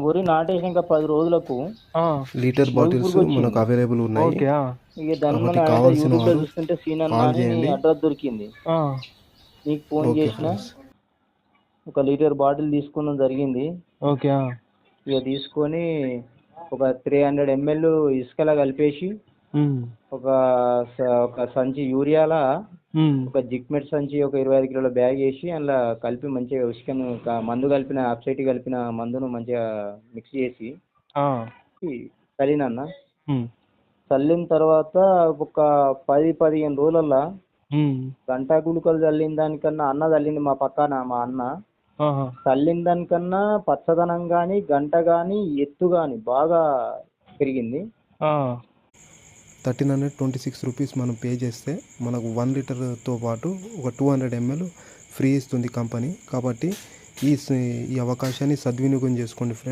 వరి నాటేసిన ఇంకా 10 రోజులకు ఆ! లీటర్ మొగి బాటిల్స్ పురుగు వచ్చింది. మనకు అవైలబుల్ ఉన్నాయి. ఓకే. ఇక దాని కాబట్టి మన అంటే కావాల్సిన యూట్యూబ్లో వారు చూస్తుంటే సీనన్న కాల్ అని చేయండి. అడ్రస్ దొరికింది. ఆ! నీకు ఫోన్ ఓకే చేసిన ఫ్రెండ్స్. ఒక లీటర్ బాటిల్ తీసుకోవడం జరిగింది. ఓకే. ఇక తీసుకొని ఒక 300 ml ఇసుకలా కలిపేసి హ్మ్. ఒక సంచి యూరియాలా హ్మ్. ఒక జిక్మెట్ సంచి ఒక 25 కిలోల బ్యాగ్ వేసి అందులో కలిపి మంచిగా ఉసుకను మందు కలిపిన అప్సైట్ కలిపిన మందును మంచిగా మిక్స్ చేసి ఆ! చల్లినన్న. హ్మ్. చల్లిన తర్వాత ఒక 10-15 రోజులల్లా హ్మ్. గంటా గుళికలు చల్లిన దానికన్నా అన్న చల్లింది మా పక్కన మా అన్న ఆహా! చల్లిన దానికన్నా పచ్చదనం కానీ గంట కానీ ఎత్తు కానీ బాగా పెరిగింది. ఆ! 1326 రూపీస్ మనం పే చేస్తే మనకు 1 లీటర్తో పాటు ఒక 200 ml ఫ్రీ ఇస్తుంది కంపెనీ. కాబట్టి ఈ అవకాశాన్ని సద్వినియోగం చేసుకోండి ఫ్రెండ్స్.